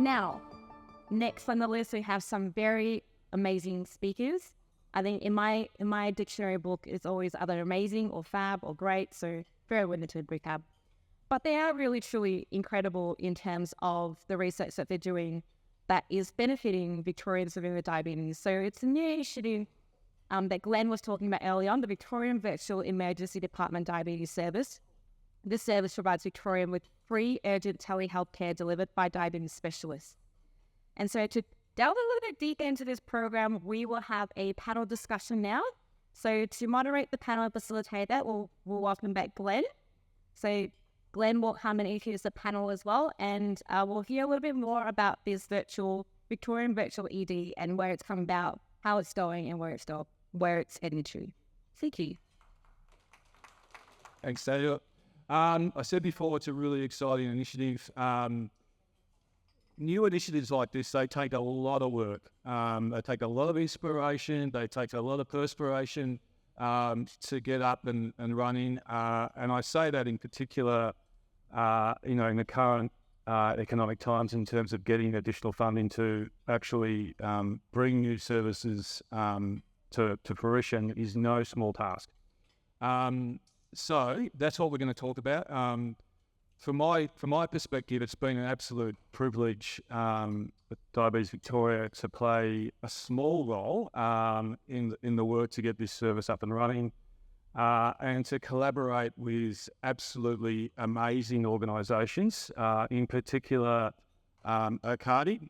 Now, next on the list, we have some very amazing speakers. I think in my dictionary book, it's always either amazing or fab or great, so very limited recap. But they are really, truly incredible in terms of the research that they're doing that is benefiting Victorians living with diabetes. So it's a new initiative that Glenn was talking about earlier on, the Victorian Virtual Emergency Department Diabetes Service. This service provides Victorian with free urgent telehealth care delivered by diabetes specialists. And so to delve a little bit deeper into this program, we will have a panel discussion now. So to moderate the panel and facilitate that, we'll welcome back Glenn. So Glenn will come and introduce the panel as well, and we'll hear a little bit more about this Victorian Virtual ED and where it's come about, how it's going, and where it's heading to. Thank you. Thanks, Daniel. I said before, it's a really exciting initiative. New initiatives like this, they take a lot of work. They take a lot of inspiration. They take a lot of perspiration to get up and running. And I say that in particular, in the current economic times, in terms of getting additional funding to actually bring new services to fruition is no small task. So that's what we're going to talk about. From my perspective, it's been an absolute privilege with Diabetes Victoria to play a small role in the work to get this service up and running, and to collaborate with absolutely amazing organisations, in particular Arcadi,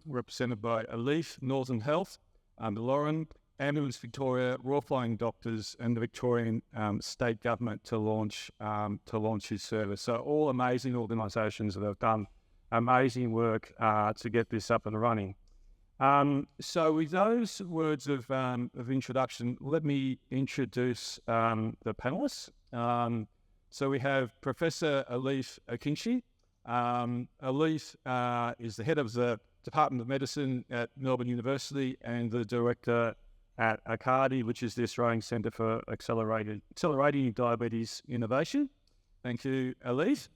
represented by Elif, Northern Health, Lauren, Ambulance Victoria, Royal Flying Doctors, and the Victorian state government to launch his service. So all amazing organisations that have done amazing work to get this up and running. So with those words of introduction, let me introduce the panellists. So we have Professor Elif Akinci. Elif is the head of the Department of Medicine at Melbourne University and the director at Arcadi, which is the Australian Centre for Accelerating Diabetes Innovation. Thank you, Elif.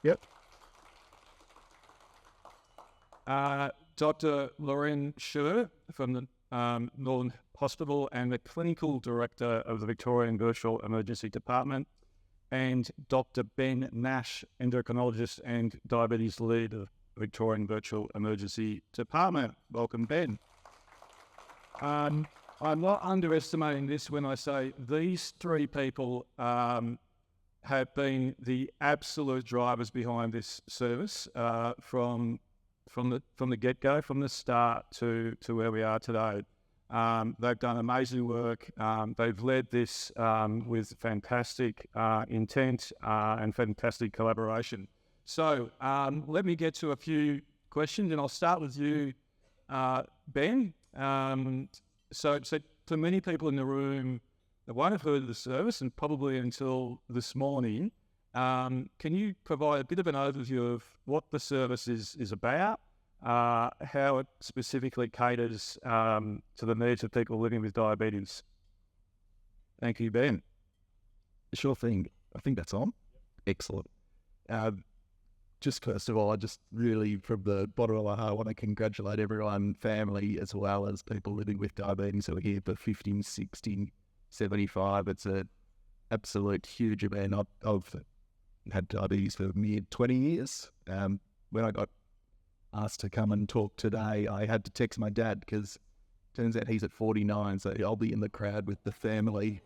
Yep. Dr. Lauren Scher from the Northern Hospital and the Clinical Director of the Victorian Virtual Emergency Department, and Dr. Ben Nash, Endocrinologist and Diabetes Lead of the Victorian Virtual Emergency Department. Welcome, Ben. I'm not underestimating this when I say these three people have been the absolute drivers behind this service from the get-go, from the start to where we are today. They've done amazing work. They've led this with fantastic intent and fantastic collaboration. So let me get to a few questions, and I'll start with you, Ben. So for many people in the room that won't have heard of the service, and probably until this morning, can you provide a bit of an overview of what the service is about, how it specifically caters to the needs of people living with diabetes? Thank you, Ben. Sure thing. I think that's on. Excellent. Just first of all, I just really, from the bottom of my heart, want to congratulate everyone, family, as well as people living with diabetes who are here for 50, 60, 75. It's an absolute huge event. I've had diabetes for near 20 years. When I got asked to come and talk today, I had to text my dad because it turns out he's at 49, so I'll be in the crowd with the family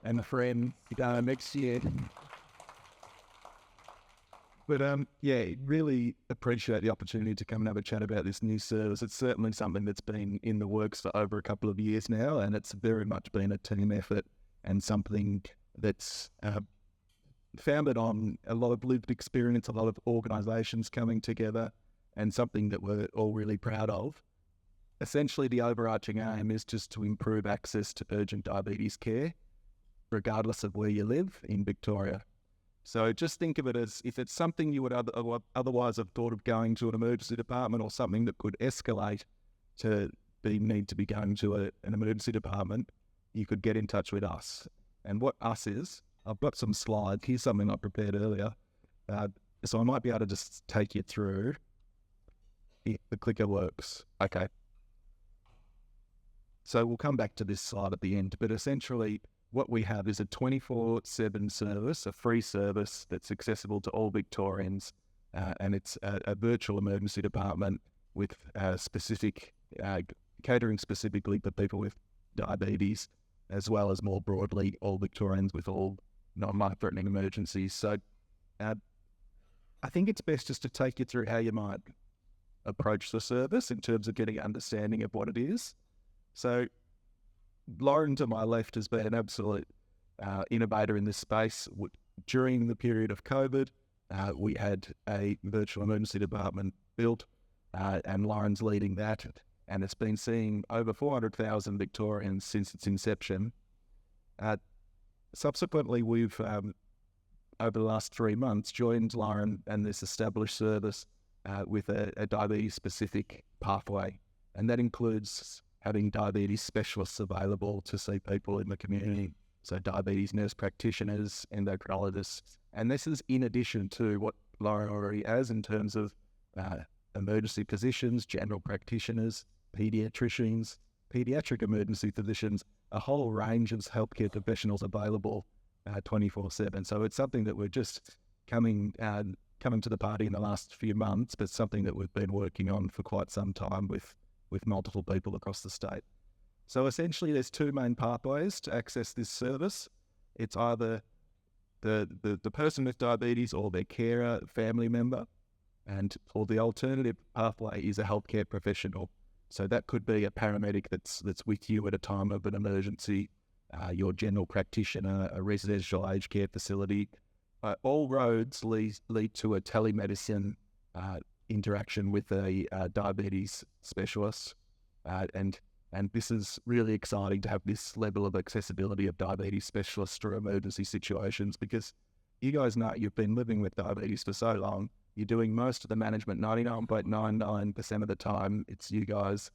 and a friend next year. But really appreciate the opportunity to come and have a chat about this new service. It's certainly something that's been in the works for over a couple of years now, and it's very much been a team effort and something that's founded on a lot of lived experience, a lot of organisations coming together, and something that we're all really proud of. Essentially, the overarching aim is just to improve access to urgent diabetes care, regardless of where you live in Victoria. So just think of it as if it's something you would otherwise have thought of going to an emergency department or something that could escalate to need to be going to an emergency department, you could get in touch with us. And what us is, I've got some slides. Here's something I prepared earlier. So I might be able to just take you through the clicker works. Okay. So we'll come back to this slide at the end, but essentially what we have is a 24/7 service, a free service that's accessible to all Victorians, and it's a virtual emergency department with specific catering specifically for people with diabetes, as well as more broadly all Victorians with all non-life-threatening emergencies. So I think it's best just to take you through how you might approach the service in terms of getting an understanding of what it is. So Lauren to my left has been an absolute innovator in this space. During the period of COVID, we had a virtual emergency department built, and Lauren's leading that, and it's been seeing over 400,000 Victorians since its inception. Subsequently, we've, over the last 3 months, joined Lauren and this established service with a diabetes-specific pathway, and that includes having diabetes specialists available to see people in the community, so diabetes nurse practitioners, endocrinologists, and this is in addition to what Lauren already has in terms of emergency physicians, general practitioners, paediatricians, paediatric emergency physicians, a whole range of healthcare professionals available 24/7. So it's something that we're just coming to the party in the last few months, but something that we've been working on for quite some time with multiple people across the state. So essentially there's two main pathways to access this service. It's either the person with diabetes or their carer, family member, or the alternative pathway is a healthcare professional. So that could be a paramedic that's with you at a time of an emergency, your general practitioner, a residential aged care facility. All roads lead to a telemedicine interaction with a diabetes specialist, and this is really exciting to have this level of accessibility of diabetes specialists through emergency situations, because you guys know you've been living with diabetes for so long. You're doing most of the management, 99.99% of the time, it's you guys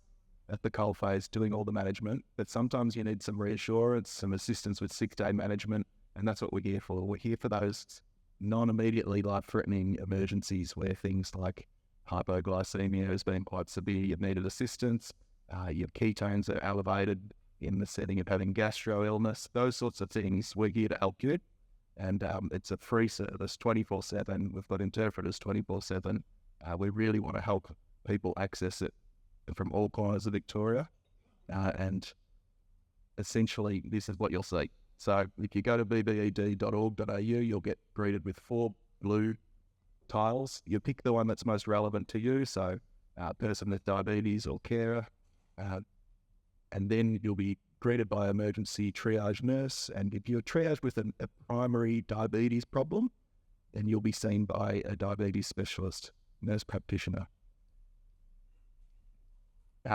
at the coalface doing all the management, but sometimes you need some reassurance, some assistance with 6-day management, and that's what we're here for. We're here for those non-immediately life-threatening emergencies where things like hypoglycemia has been quite severe, you've needed assistance, your ketones are elevated in the setting of having gastro illness, those sorts of things. We're here to help you, and it's a free service 24/7. We've got interpreters 24/7. We really want to help people access it from all corners of Victoria, and essentially this is what you'll see. So if you go to bbed.org.au, you'll get greeted with 4 blue tiles. You pick the one that's most relevant to you, so person with diabetes or carer, and then you'll be greeted by an emergency triage nurse, and if you're triaged with a primary diabetes problem, then you'll be seen by a diabetes specialist, nurse practitioner.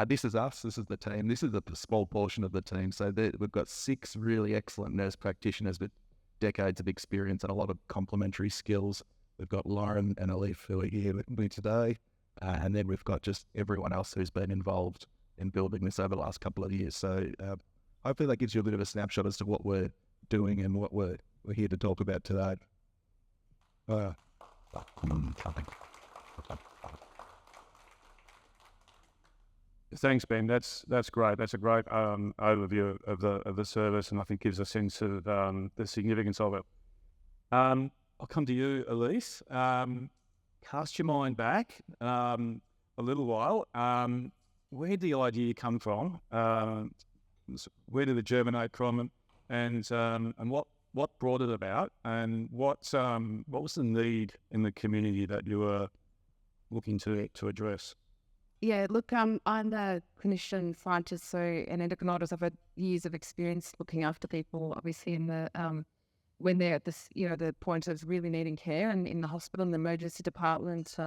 This is us, this is the team, this is a small portion of the team. So we've got 6 really excellent nurse practitioners with decades of experience and a lot of complementary skills. We've got Lauren and Alif who are here with me today, and then we've got just everyone else who's been involved in building this over the last couple of years. So hopefully that gives you a bit of a snapshot as to what we're doing and what we're here to talk about today. Thanks, Ben. That's great. That's a great overview of the service, and I think gives a sense of the significance of it. I'll come to you, Elise. Cast your mind back a little while. Where did the idea come from? Where did it germinate from, and what brought it about, and what was the need in the community that you were looking to address? Yeah, look, I'm the clinician scientist, so an endocrinologist. I've had years of experience looking after people, obviously in the when they're at this, the point of really needing care, and in the hospital, in the emergency department,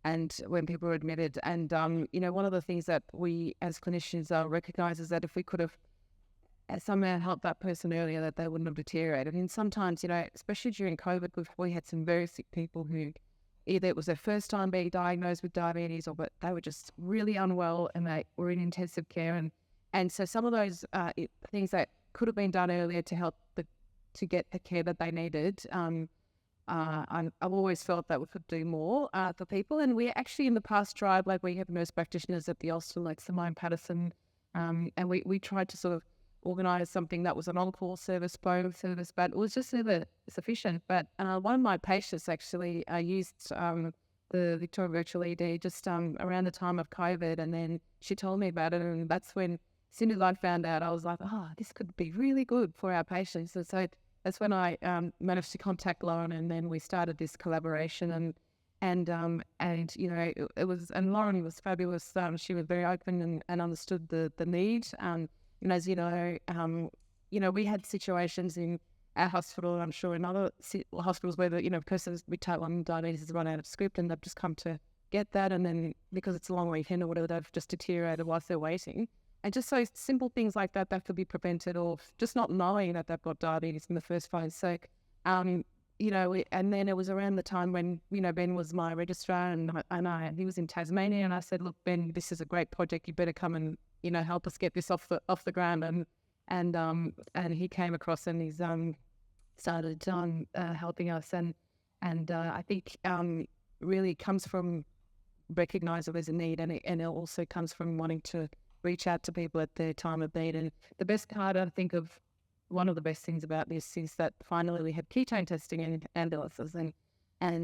and when people are admitted. And one of the things that we as clinicians recognise is that if we could have somehow helped that person earlier, that they wouldn't have deteriorated. And sometimes, especially during COVID, we had some very sick people who either it was their first time being diagnosed with diabetes, but they were just really unwell and they were in intensive care. And so some of those things that could have been done earlier to help to get the care that they needed I've always felt that we could do more for people. And we actually in the past tried, like we have nurse practitioners at the hospital, like Simone Patterson, and we tried to sort of organise something that was an on-call service, phone service, but it was just never sufficient. But one of my patients actually used the Victoria Virtual ED just around the time of COVID, and then she told me about it, and that's when, as soon as I found out, I was like, oh, this could be really good for our patients. And so that's when I managed to contact Lauren, and then we started this collaboration. And you know, it was, and Lauren was fabulous. She was very open and understood the need. And as you know, we had situations in our hospital, and I'm sure in other hospitals where because with type 1 diabetes has run out of script, and they've just come to get that, and then because it's a long weekend or whatever, they've just deteriorated whilst they're waiting. And just so simple things like that could be prevented, or just not knowing that they've got diabetes in the first place. So, and then it was around the time when, Ben was my registrar, and he was in Tasmania, and I said, look, Ben, this is a great project. You better come and, help us get this off the ground. And he came across, and he's started helping us. And I think really comes from recognise that there's a need, and it also comes from wanting to reach out to people at their time of need. And the best part, I think, of one of the best things about this is that finally we have ketone testing in ambulances, and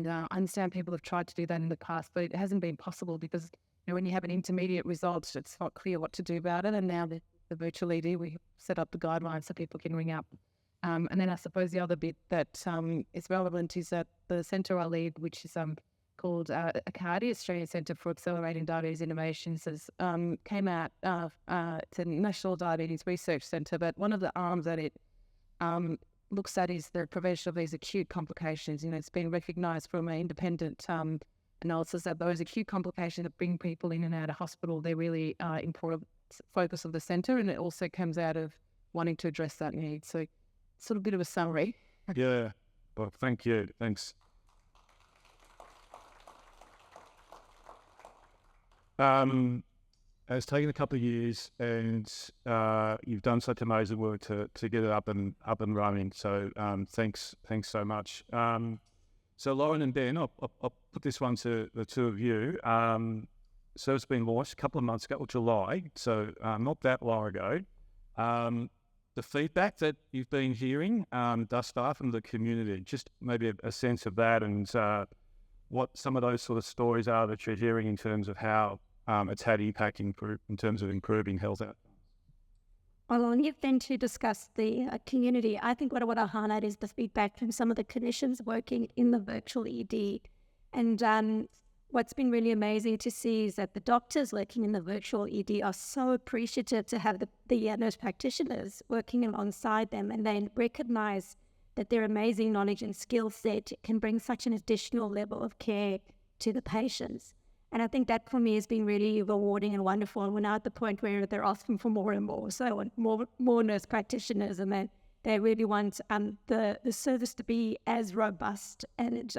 I understand people have tried to do that in the past, but it hasn't been possible because when you have an intermediate result, it's not clear what to do about it. And now the virtual ED, we set up the guidelines so people can ring up. And then I suppose the other bit that is relevant is that the centre I lead, which is called ACADI, Australian Centre for Accelerating Diabetes Innovations, has came out to the National Diabetes Research Centre, but one of the arms that it looks at is the prevention of these acute complications. It's been recognised from an independent analysis that those acute complications that bring people in and out of hospital, they're really important focus of the centre, and it also comes out of wanting to address that need. So sort of a bit of a summary. Yeah, well, thank you. Thanks. It's taken a couple of years, and you've done such amazing work to get it up and running. So thanks so much. So Lauren and Ben, I'll put this one to the two of you. So it's been launched a couple of months ago, or July, so not that long ago. The feedback that you've been hearing thus far from the community, just maybe a sense of that, and what some of those sort of stories are that you're hearing in terms of how it's had impact in terms of improving health outcomes. Well, I'll leave then to discuss the community. I think what I want to highlight is the feedback from some of the clinicians working in the virtual ED. And what's been really amazing to see is that the doctors working in the virtual ED are so appreciative to have the nurse practitioners working alongside them, and they recognize that their amazing knowledge and skill set can bring such an additional level of care to the patients. And I think that for me has been really rewarding and wonderful. And we're now at the point where they're asking for more and more. So I want more nurse practitioners, and then they really want the service to be as robust and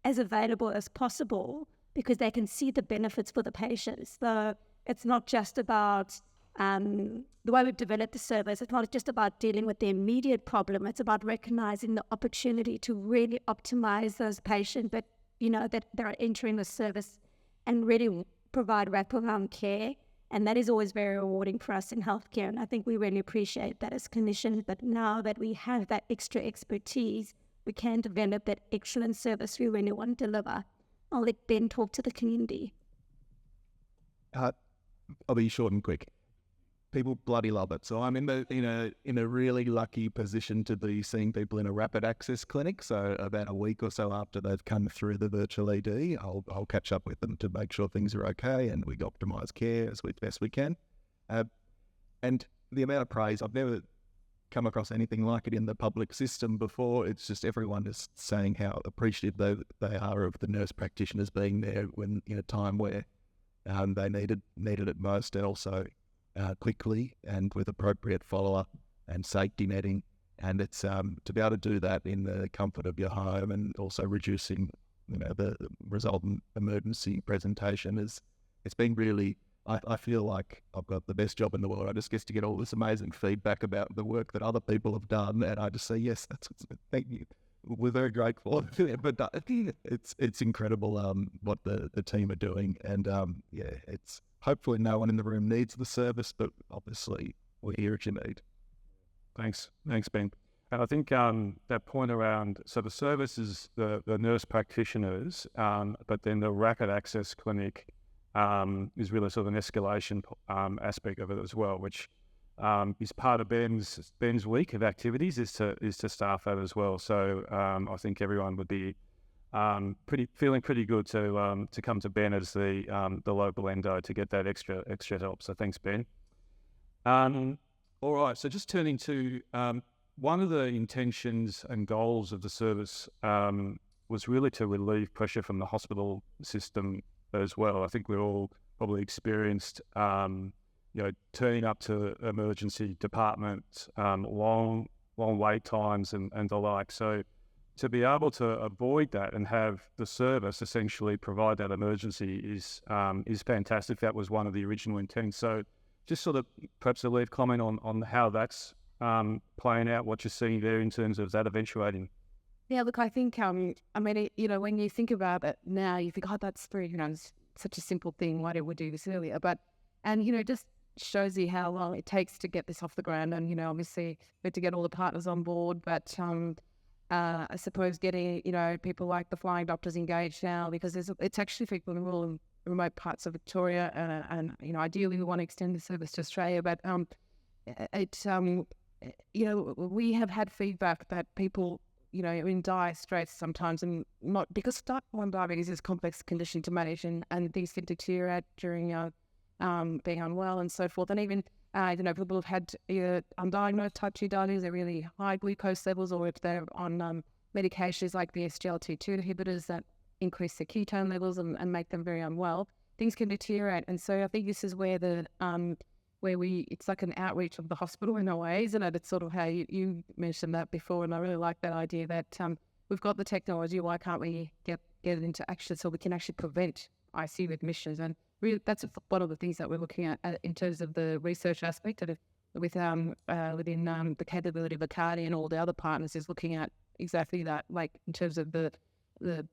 as available as possible, because they can see the benefits for the patients. So it's not just about the way we've developed the service. It's not just about dealing with the immediate problem. It's about recognizing the opportunity to really optimize those patients that they're entering the service and really provide wraparound care. And that is always very rewarding for us in healthcare. And I think we really appreciate that as clinicians, but now that we have that extra expertise, we can develop that excellent service we really want to deliver. I'll let Ben talk to the community. I'll be short and quick. People bloody love it. So I'm in a really lucky position to be seeing people in a rapid access clinic. So about a week or so after they've come through the virtual ED, I'll catch up with them to make sure things are okay and we optimise care as best we can. And the amount of praise, I've never come across anything like it in the public system before. It's just everyone is saying how appreciative they are of the nurse practitioners being there when in a time where they needed it most, and also quickly and with appropriate follow-up and safety netting. And it's to be able to do that in the comfort of your home, and also reducing the resultant emergency presentation it's been really, I feel like I've got the best job in the world. I just get to get all this amazing feedback about the work that other people have done, and I just say, yes, thank you. we're very grateful. But it's incredible what the team are doing, and it's hopefully no one in the room needs the service, but obviously we're here if you need. Thanks, Ben. And I think that point around, so the service is the nurse practitioners, but then the rapid access clinic is really sort of an escalation aspect of it as well, which is part of Ben's week of activities is to staff that as well. So I think everyone would be feeling pretty good to come to Ben as the local endo to get that extra help. So thanks, Ben. All right, so just turning to one of the intentions and goals of the service was really to relieve pressure from the hospital system as well. I think we're all probably experienced, turning up to emergency departments, long wait times and the like. So to be able to avoid that and have the service essentially provide that emergency is fantastic. That was one of the original intents. So just sort of perhaps a leave comment on how that's playing out, what you're seeing there in terms of that eventuating. Yeah, look, I think, when you think about it now, you think, that's very, it's such a simple thing. Why didn't we do this earlier? Just shows you how long it takes to get this off the ground. And, obviously, we have to get all the partners on board. But I suppose getting, people like the flying doctors engaged now, because it's actually people in rural and remote parts of Victoria. And ideally, we want to extend the service to Australia. But we have had feedback that people, in dire straits sometimes, and not because type 1 diabetes is a complex condition to manage, and things can deteriorate during being unwell and so forth. And even, people have had either undiagnosed type 2 diabetes, they're really high glucose levels, or if they're on medications like the SGLT2 inhibitors that increase the ketone levels and make them very unwell, things can deteriorate. And so I think this is where it's like an outreach of the hospital in a way, isn't it? It's sort of how you mentioned that before, and I really like that idea that we've got the technology, why can't we get it into action so we can actually prevent ICU admissions? And really, that's one of the things that we're looking at in terms of the research aspect of within the capability of Bacardi and all the other partners, is looking at exactly that, like in terms of the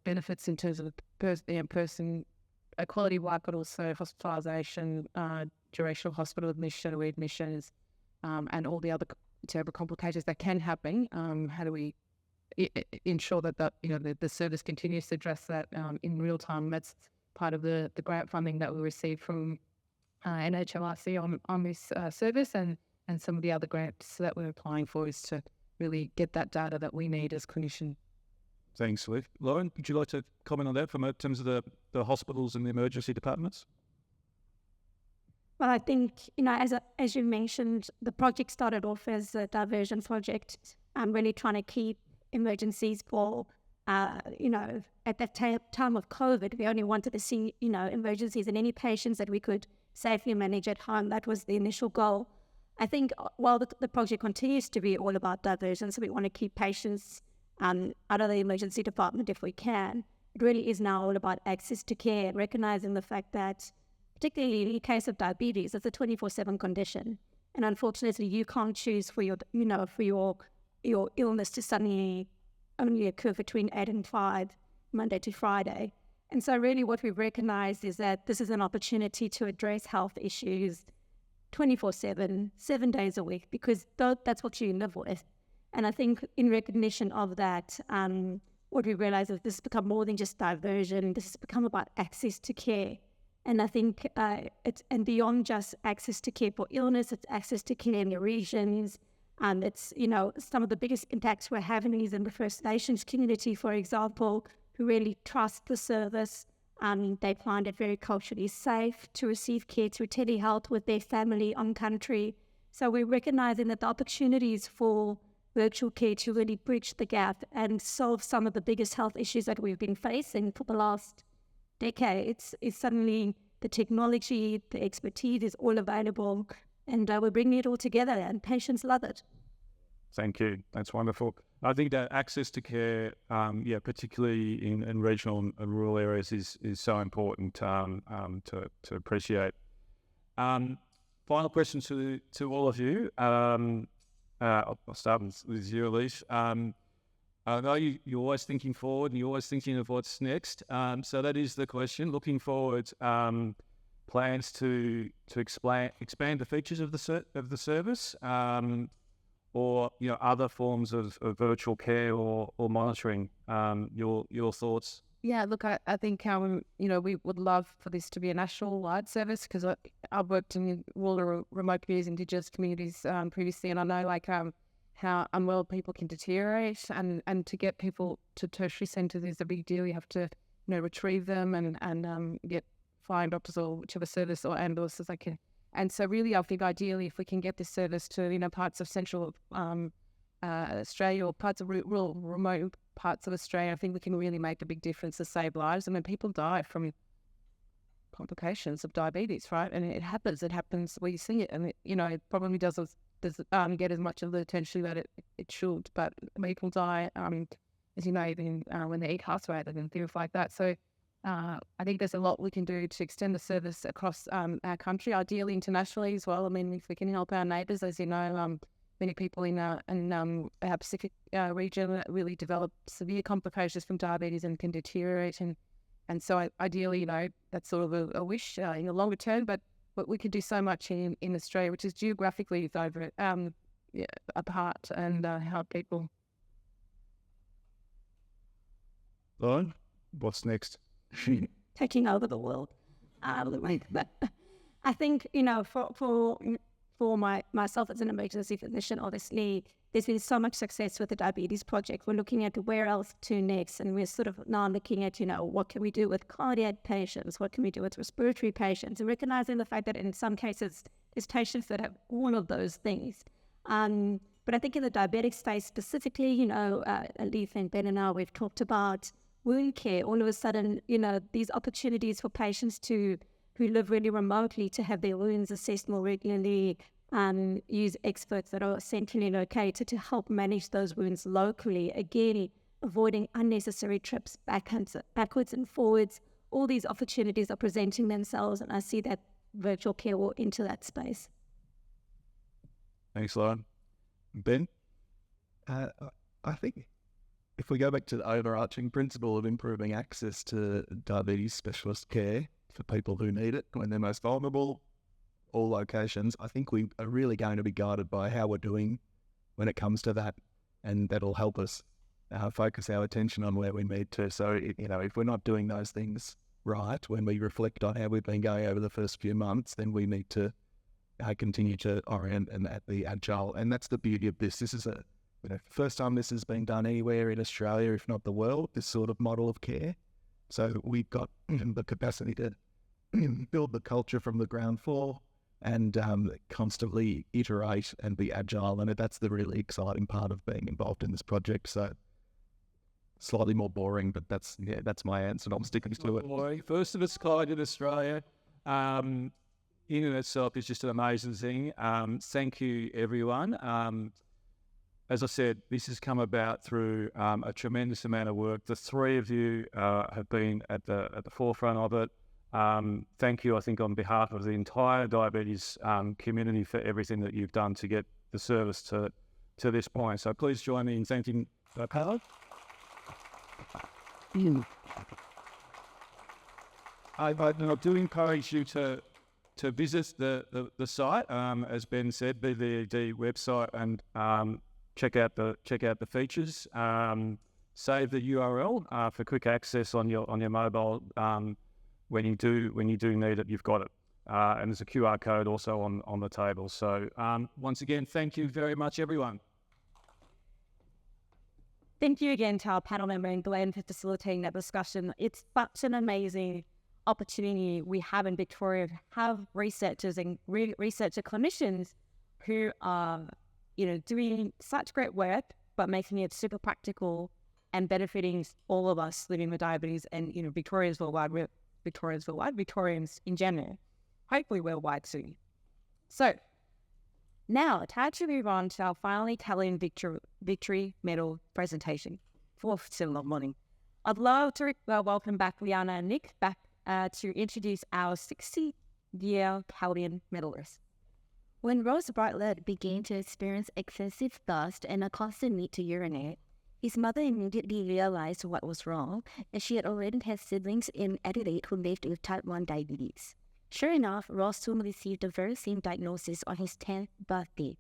benefits in terms of person quality of life, but also hospitalisation, duration of hospital admission or readmissions, and all the other terrible complications that can happen. How do we ensure that the service continues to address that in real time? That's part of the grant funding that we receive from NHMRC on this service, and some of the other grants that we're applying for is to really get that data that we need as clinicians. Thanks, Liv. Lauren, would you like to comment on that from in terms of the hospitals and the emergency departments? Well, I think, as you mentioned, the project started off as a diversion project. Really trying to keep emergencies for, at that time of COVID, we only wanted to see, emergencies and any patients that we could safely manage at home. That was the initial goal. I think while the project continues to be all about diversion, so we want to keep patients out of the emergency department if we can, it really is now all about access to care and recognizing the fact that, particularly in the case of diabetes, it's a 24/7 condition. And unfortunately, you can't choose for your illness to suddenly only occur between 8 and 5, Monday to Friday. And so really what we've recognized is that this is an opportunity to address health issues 24/7, 7 days a week, because that's what you live with. And I think in recognition of that, what we realize is this has become more than just diversion. This has become about access to care. And I think and beyond just access to care for illness, it's access to care in the regions. It's, some of the biggest impacts we're having is in the First Nations community, for example, who really trust the service. They find it very culturally safe to receive care through telehealth with their family on country. So we're recognizing that the opportunities for virtual care to really bridge the gap and solve some of the biggest health issues that we've been facing for the last decades is suddenly the technology, the expertise is all available, and we're bringing it all together, and patients love it. Thank you. That's wonderful. I think that access to care, particularly in regional and rural areas, is so important to appreciate. Final question to all of you. I'll start with you, Elise. I know you're always thinking forward and you're always thinking of what's next. So that is the question. Looking forward, plans to expand the features of the service, or other forms of virtual care or monitoring. Your thoughts? Yeah, look, I think we would love for this to be a national-wide service, because I've worked in rural, remote communities, Indigenous communities previously, and I know how unwell people can deteriorate, and to get people to tertiary centres is a big deal. You have to retrieve them and find doctors or whichever service or ambulances they can. And so really, I think ideally, if we can get this service to parts of central Australia or parts of rural, remote parts of Australia, I think we can really make a big difference to save lives. I mean, people die from complications of diabetes, right? And it happens where you see it, and it probably doesn't get as much of the attention that it should. But people die, as you know, even when they eat incarcerated and things like that. So I think there's a lot we can do to extend the service across our country, ideally internationally as well. I mean, if we can help our neighbours, as you know, many people in our Pacific region really develop severe complications from diabetes and can deteriorate. And so ideally, that's sort of a wish in the longer term, but we can do so much in Australia, which is geographically over apart, and help people. Lauren, what's next? Taking over the world. But I think, for myself as an emergency physician, obviously, there's been so much success with the diabetes project. We're looking at where else to next, and we're sort of now looking at, what can we do with cardiac patients? What can we do with respiratory patients? And recognizing the fact that in some cases, there's patients that have all of those things. But I think in the diabetic space specifically, Leith and Ben and I, we've talked about wound care. All of a sudden, these opportunities for patients who live really remotely to have their wounds assessed more regularly, use experts that are centrally located to help manage those wounds locally. Again, avoiding unnecessary trips backwards and forwards. All these opportunities are presenting themselves, and I see that virtual care will enter that space. Thanks, Lauren. Ben? I think if we go back to the overarching principle of improving access to diabetes specialist care for people who need it when they're most vulnerable, all locations, I think we are really going to be guided by how we're doing when it comes to that, and that'll help us focus our attention on where we need to. So, if we're not doing those things right, when we reflect on how we've been going over the first few months, then we need to continue to orient and be agile. And that's the beauty of this. This is first time this has been done anywhere in Australia, if not the world, this sort of model of care. So we've got the capacity to build the culture from the ground floor and constantly iterate and be agile. And that's the really exciting part of being involved in this project. So slightly more boring, but that's my answer. I'm sticking to it. First of its kind in Australia. In and itself is just an amazing thing. Thank you, everyone. As I said, this has come about through a tremendous amount of work. The three of you have been at the forefront of it. Thank you, I think, on behalf of the entire diabetes community for everything that you've done to get the service to this point. So please join me in thanking the panel. I do encourage you to visit the site, as Ben said, BVED website, and check out the features. Save the URL for quick access on your mobile. When you do need it, you've got it. And there's a QR code also on the table. So once again, thank you very much, everyone. Thank you again to our panel member and Glenn for facilitating that discussion. It's such an amazing opportunity we have in Victoria to have researchers and researcher clinicians who are, doing such great work, but making it super practical and benefiting all of us living with diabetes and, Victorians in general, hopefully worldwide soon. So now, time to move on to our finally Kellion Victory Medal presentation. Fourth similar morning. I'd love to welcome back Liana and Nick back to introduce our 60-year Kellion medalists. When Rose Bartlett began to experience excessive thirst and a constant need to urinate, His mother immediately realized what was wrong, and she had already had siblings in Adelaide who lived with type 1 diabetes. Sure enough, Ross soon received the very same diagnosis on his 10th birthday.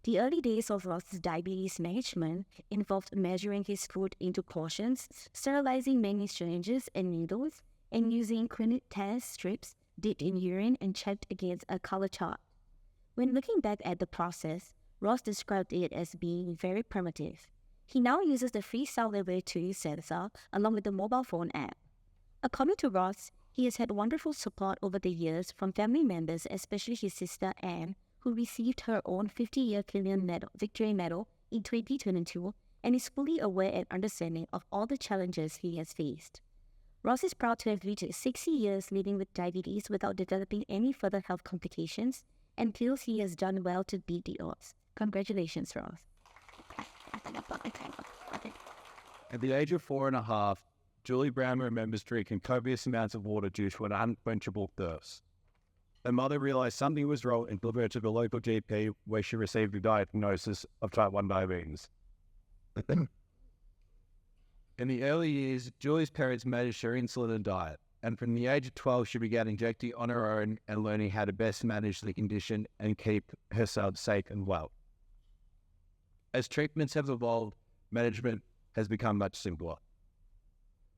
The early days of Ross's diabetes management involved measuring his food into portions, sterilizing many syringes and needles, and using clinic test strips dipped in urine and checked against a color chart. When looking back at the process, Ross described it as being very primitive. He now uses the free cell library 2 sensor along with the mobile phone app. According to Ross, he has had wonderful support over the years from family members, especially his sister Anne, who received her own 50-year Kellion Victory Medal in 2022 and is fully aware and understanding of all the challenges he has faced. Ross is proud to have reached 60 years living with diabetes without developing any further health complications and feels he has done well to beat the odds. Congratulations, Ross. At the age of 4.5, Julie Brown remembers drinking copious amounts of water due to an unquenchable thirst. Her mother realized something was wrong and took her to the local GP where she received a diagnosis of type 1 diabetes. In the early years, Julie's parents managed her insulin and diet, and from the age of 12 she began injecting on her own and learning how to best manage the condition and keep herself safe and well. As treatments have evolved, management has become much simpler.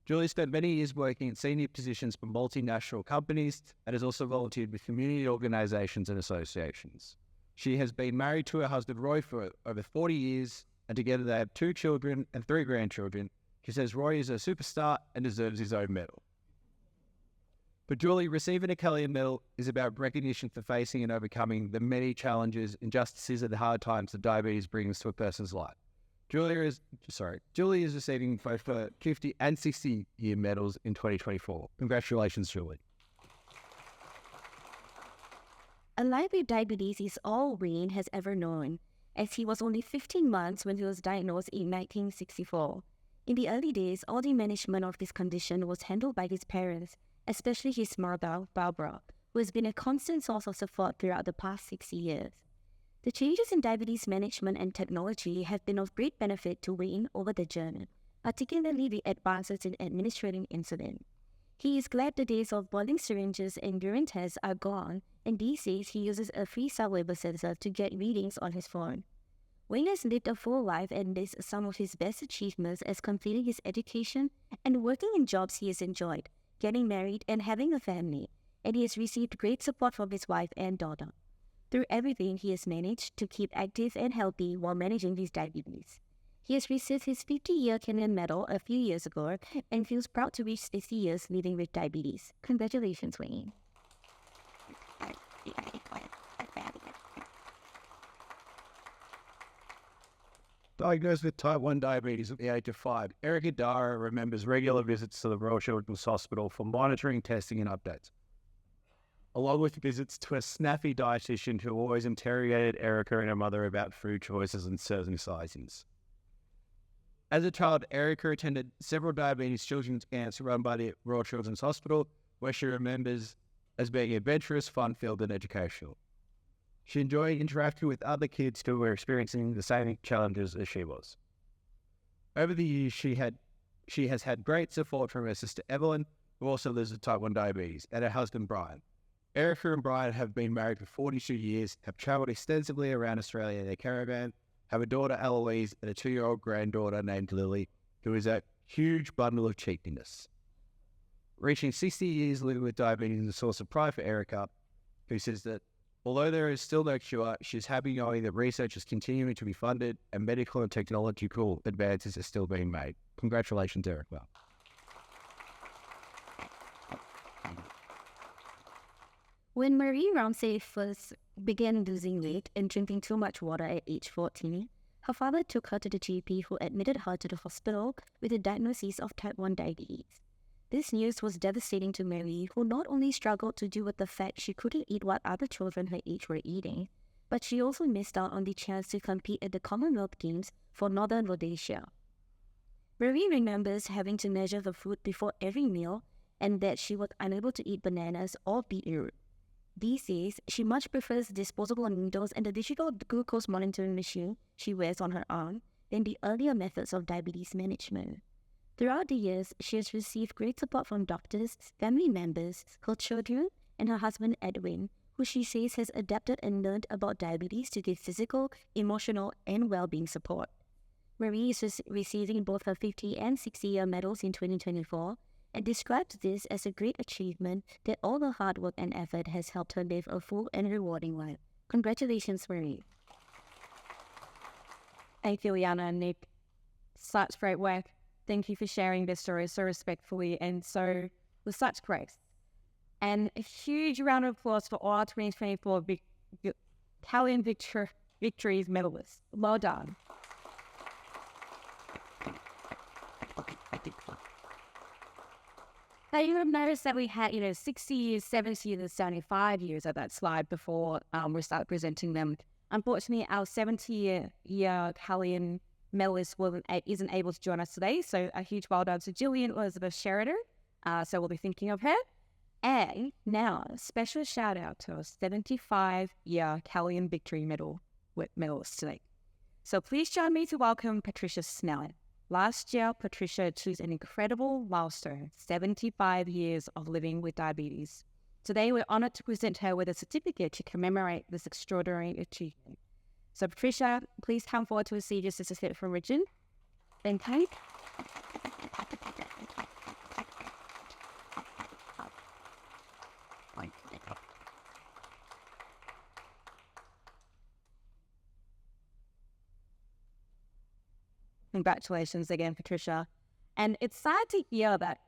Julie spent many years working in senior positions for multinational companies and has also volunteered with community organisations and associations. She has been married to her husband Roy for over 40 years, and together they have 2 children and 3 grandchildren. She says Roy is a superstar and deserves his own medal. For Julie, receiving a Kellion medal is about recognition for facing and overcoming the many challenges, injustices, and hard times that diabetes brings to a person's life. Julie is receiving both her 50 and 60-year medals in 2024. Congratulations, Julie. A life with diabetes is all Wayne has ever known, as he was only 15 months when he was diagnosed in 1964. In the early days, all the management of this condition was handled by his parents, especially his mother, Barbara, who has been a constant source of support throughout the past 60 years. The changes in diabetes management and technology have been of great benefit to Wayne over the journey, particularly the advances in administering insulin. He is glad the days of boiling syringes and urine tests are gone, and these days he uses a free cell label sensor to get readings on his phone. Wayne has lived a full life and lists some of his best achievements as completing his education and working in jobs he has enjoyed, getting married and having a family, and he has received great support from his wife and daughter. Through everything, he has managed to keep active and healthy while managing his diabetes. He has received his 50-year Kellion medal a few years ago and feels proud to reach 60 years living with diabetes. Congratulations, Wayne. Diagnosed with type 1 diabetes at the age of 5, Erica Dara remembers regular visits to the Royal Children's Hospital for monitoring, testing and updates, along with visits to a snappy dietitian who always interrogated Erica and her mother about food choices and serving sizes. As a child, Erica attended several diabetes children's camps run by the Royal Children's Hospital, where she remembers as being adventurous, fun-filled and educational. She enjoyed interacting with other kids who were experiencing the same challenges as she was. Over the years, she has had great support from her sister Evelyn, who also lives with type 1 diabetes, and her husband Brian. Erica and Brian have been married for 42 years, have travelled extensively around Australia in their caravan, have a daughter Eloise and a 2-year-old granddaughter named Lily, who is a huge bundle of cheekiness. Reaching 60 years living with diabetes is a source of pride for Erica, who says that although there is still no cure, she's happy knowing that research is continuing to be funded and medical and technological advances are still being made. Congratulations, Erica. When Marie Ramsay first began losing weight and drinking too much water at age 14, her father took her to the GP who admitted her to the hospital with a diagnosis of type 1 diabetes. This news was devastating to Marie, who not only struggled to deal with the fact she couldn't eat what other children her age were eating, but she also missed out on the chance to compete at the Commonwealth Games for Northern Rhodesia. Marie remembers having to measure the food before every meal and that she was unable to eat bananas or beetroot. These days, she much prefers disposable needles and the digital glucose monitoring machine she wears on her arm, than the earlier methods of diabetes management. Throughout the years, she has received great support from doctors, family members, her children, and her husband Edwin, who she says has adapted and learned about diabetes to give physical, emotional, and well-being support. Marie is receiving both her 50 and 60-year medals in 2024 and describes this as a great achievement that all her hard work and effort has helped her live a full and rewarding life. Congratulations, Marie. Thank you, Liana and Nick. Such great work. Thank you for sharing this story so respectfully and so with such grace. And a huge round of applause for all 2024 Kellion Victories medalists. Well done. Now, you have noticed that we had, 60 years, 70 years, 75 years at that slide before we started presenting them. Unfortunately, our 70-year Kellion medalist isn't able to join us today, so a huge well done to Gillian Elizabeth Sheridan. So we'll be thinking of her. And now, a special shout out to our 75-year Kellion Victory medalist today. So please join me to welcome Patricia Snell. Last year, Patricia achieved an incredible milestone, 75 years of living with diabetes. Today, we're honored to present her with a certificate to commemorate this extraordinary achievement. So Patricia, please come forward to receive your certificate from Richard. Thank you. Congratulations again, Patricia. And it's sad to hear that,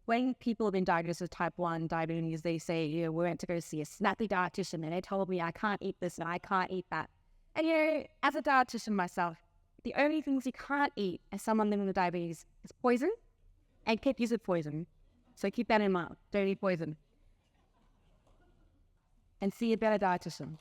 when people have been diagnosed with type 1 diabetes, they say, we went to go see a snappy dietitian and they told me I can't eat this and I can't eat that. And, as a dietitian myself, the only things you can't eat as someone living with diabetes is poison and cookies with poison. So keep that in mind. Don't eat poison. And see a better dietitian.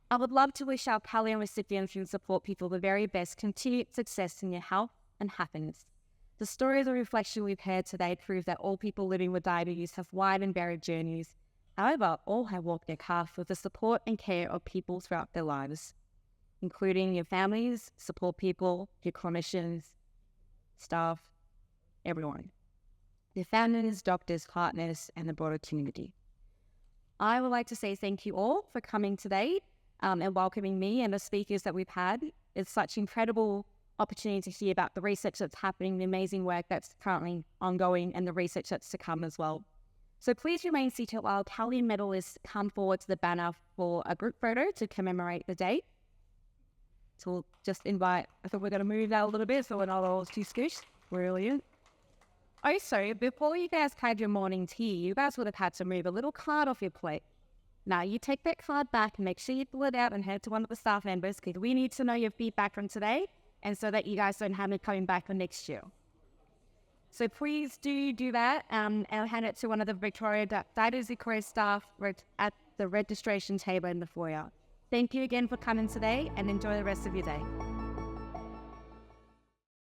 I would love to wish our Kellion recipients and support people the very best continued success in your health and happiness. The stories and reflection we've heard today prove that all people living with diabetes have wide and varied journeys. However, all have walked their path with the support and care of people throughout their lives, including your families, support people, your clinicians, staff, everyone, their families, doctors, partners, and the broader community. I would like to say thank you all for coming today and welcoming me and the speakers that we've had. It's such incredible opportunity to hear about the research that's happening, the amazing work that's currently ongoing, and the research that's to come as well. So please remain seated while Kellion medalists come forward to the banner for a group photo to commemorate the day. So we'll just invite, I think we're going to move that a little bit so we're not all too squished. Brilliant. Also, before you guys had your morning tea, you guys would have had to move a little card off your plate. Now, you take that card back and make sure you pull it out and hand it to one of the staff members because we need to know your feedback from today and so that you guys don't have it coming back for next year. So please do that and hand it to one of the Victoria Diabetes Career staff at the registration table in the foyer. Thank you again for coming today and enjoy the rest of your day.